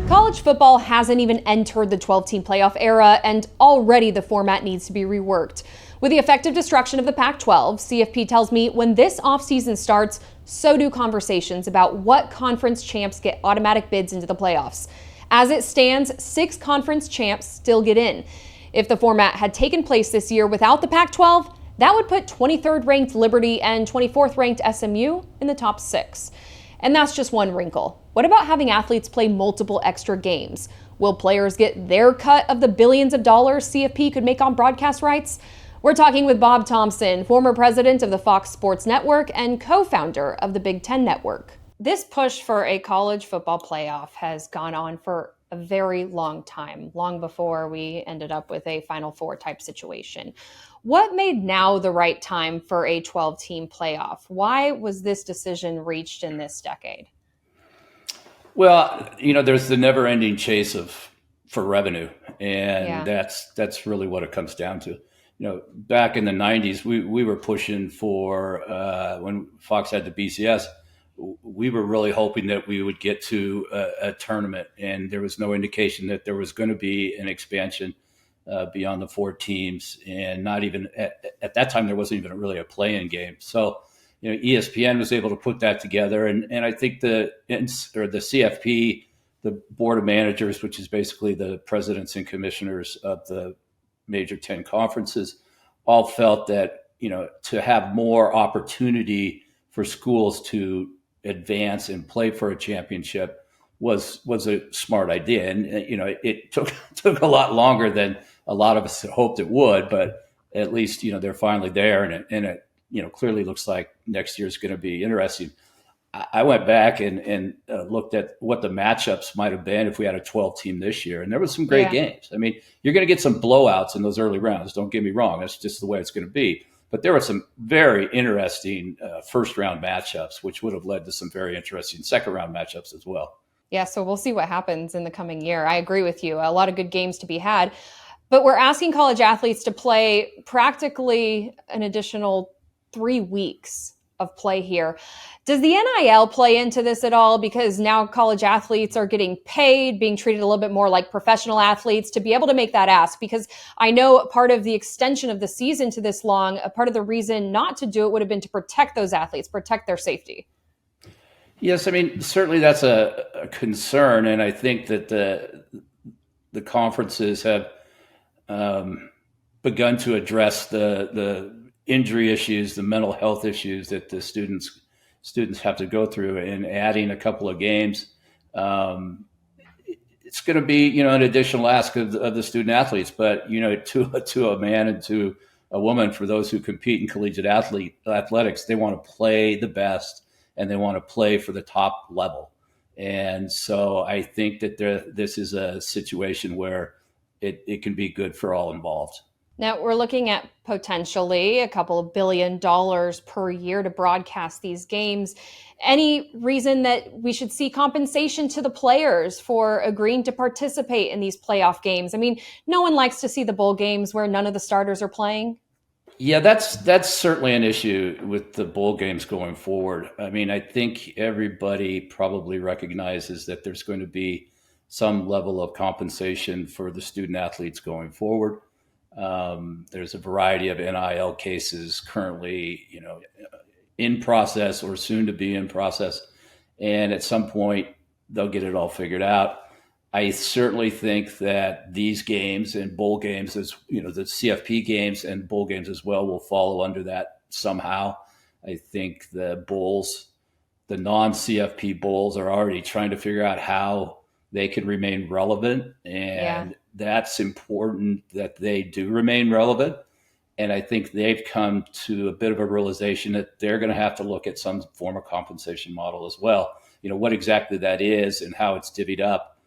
College football hasn't even entered the 12-team playoff era, and already the format needs to be reworked. With the effective destruction of the Pac-12, CFP tells me when this offseason starts, so do conversations about what conference champs get automatic bids into the playoffs. As it stands, 6 conference champs still get in. If the format had taken place this year without the Pac-12, that would put 23rd ranked Liberty and 24th ranked SMU in the top 6. And that's just one wrinkle. What about having athletes play multiple extra games? Will players get their cut of the billions of dollars CFP could make on broadcast rights? We're talking with Bob Thompson, former president of the Fox Sports Network and co-founder of the Big Ten Network. This push for a college football playoff has gone on for a very long time, long before we ended up with a Final Four type situation. What made now the right time for a 12-team playoff? Why was this decision reached in this decade? Well, there's the never-ending chase for revenue, and that's really what it comes down to. Back in the 90s, we were pushing for, when Fox had the BCS, we were really hoping that we would get to a tournament, and there was no indication that there was going to be an expansion beyond the 4 teams, and not even at that time there wasn't even really a play-in game. So, ESPN was able to put that together, and I think the CFP, the board of managers, which is basically the presidents and commissioners of the major 10 conferences, all felt that to have more opportunity for schools to advance and play for a championship was a smart idea. And it took a lot longer than a lot of us had hoped it would, but at least they're finally there, and it clearly looks like next year is going to be interesting. I went back and looked at what the matchups might have been if we had a 12 team this year, and there was some great games. I mean, you're going to get some blowouts in those early rounds. Don't get me wrong; that's just the way it's going to be. But there were some very interesting first round matchups, which would have led to some very interesting second round matchups as well. Yeah, so we'll see what happens in the coming year. I agree with you. A lot of good games to be had. But we're asking college athletes to play practically an additional 3 weeks of play here. Does the NIL play into this at all? Because now college athletes are getting paid, being treated a little bit more like professional athletes to be able to make that ask. Because I know part of the extension of the season to this long, a part of the reason not to do it would have been to protect those athletes, protect their safety. Yes, I mean, certainly that's a concern. And I think that the conferences have begun to address the injury issues, the mental health issues that the students have to go through, and adding a couple of games. It's going to be, an additional ask of the student athletes, but, to a man and to a woman, for those who compete in collegiate athletics, they want to play the best and they want to play for the top level. And so I think that this is a situation where it can be good for all involved. Now, we're looking at potentially a couple of $1 billion per year to broadcast these games. Any reason that we should see compensation to the players for agreeing to participate in these playoff games? I mean, no one likes to see the bowl games where none of the starters are playing. Yeah, that's certainly an issue with the bowl games going forward. I mean, I think everybody probably recognizes that there's going to be some level of compensation for the student athletes going forward. There's a variety of NIL cases currently, in process or soon to be in process. And at some point, they'll get it all figured out. I certainly think that these games and bowl games, the CFP games and bowl games as well, will follow under that somehow. I think the bowls, the non-CFP bowls, are already trying to figure out how they can remain relevant. And that's important that they do remain relevant. And I think they've come to a bit of a realization that they're going to have to look at some form of compensation model as well. What exactly that is and how it's divvied up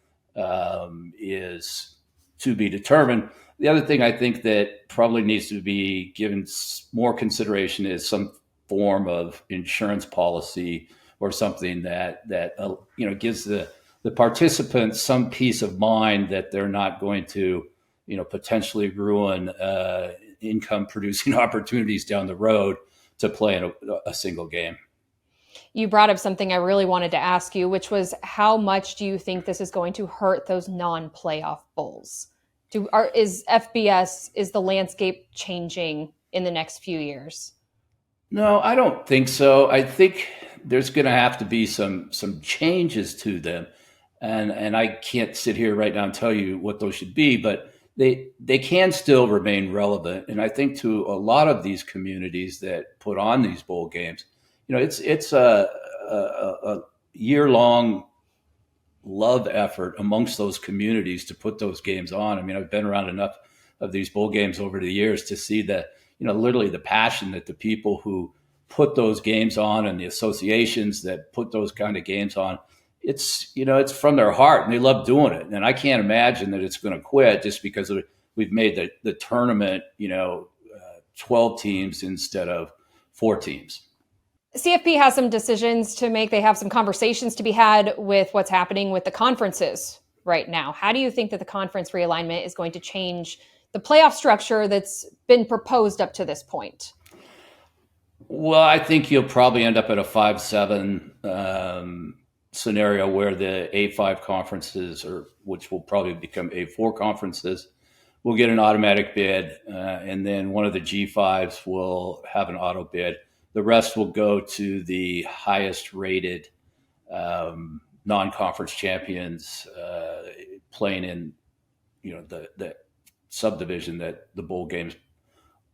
is to be determined. The other thing I think that probably needs to be given more consideration is some form of insurance policy or something that gives the participants some peace of mind that they're not going to, potentially ruin income producing opportunities down the road to play in a single game. You brought up something I really wanted to ask you, which was how much do you think this is going to hurt those non-playoff bowls? Is the landscape changing in the next few years? No, I don't think so. I think there's going to have to be some changes to them, and I can't sit here right now and tell you what those should be, but they can still remain relevant. And I think to a lot of these communities that put on these bowl games, it's a year long love effort amongst those communities to put those games on. I mean, I've been around enough of these bowl games over the years to see that, literally the passion that the people who put those games on and the associations that put those kind of games on, it's from their heart and they love doing it. And I can't imagine that it's going to quit just because we've made the tournament, 12 teams instead of 4 teams. CFP has some decisions to make. They have some conversations to be had with what's happening with the conferences right now. How do you think that the conference realignment is going to change the playoff structure that's been proposed up to this point? Well, I think you'll probably end up at a 5-7 scenario where the A5 conferences, which will probably become A4 conferences, will get an automatic bid, and then one of the G5s will have an auto bid. The rest will go to the highest rated non-conference champions playing in, the subdivision that the bowl games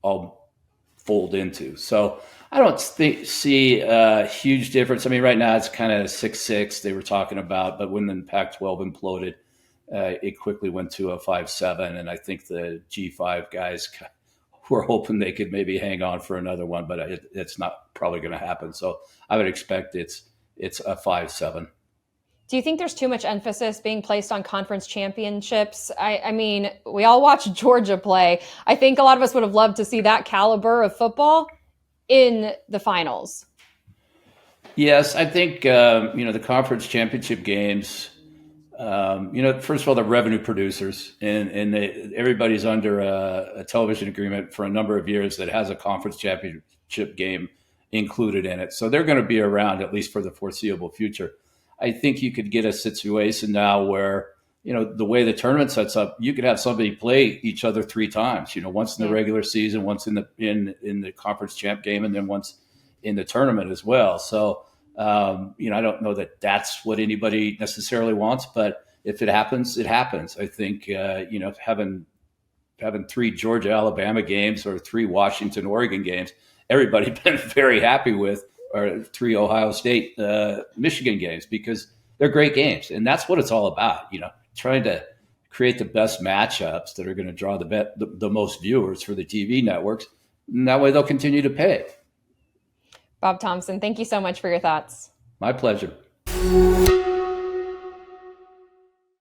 all fold into. So I don't see a huge difference. I mean, right now it's kind of 6-6 they were talking about, but when the Pac-12 imploded, it quickly went to a 5-7, and I think the G5 guys we're hoping they could maybe hang on for another one, but it's not probably going to happen. So I would expect it's a 5-7. Do you think there's too much emphasis being placed on conference championships? I mean, we all watch Georgia play. I think a lot of us would have loved to see that caliber of football in the finals. Yes, I think, the conference championship games, first of all, the revenue producers and everybody's under a television agreement for a number of years that has a conference championship game included in it. So they're going to be around at least for the foreseeable future. I think you could get a situation now where, the way the tournament sets up, you could have somebody play each other 3 times, once in the regular season, once in the conference champ game, and then once in the tournament as well. So, I don't know that that's what anybody necessarily wants, but if it happens, it happens. I think, having 3 Georgia, Alabama games or 3 Washington, Oregon games, everybody been very happy with, or 3 Ohio State, Michigan games, because they're great games. And that's what it's all about, trying to create the best matchups that are going to draw the most viewers for the TV networks. And that way they'll continue to pay. Bob Thompson, thank you so much for your thoughts. My pleasure.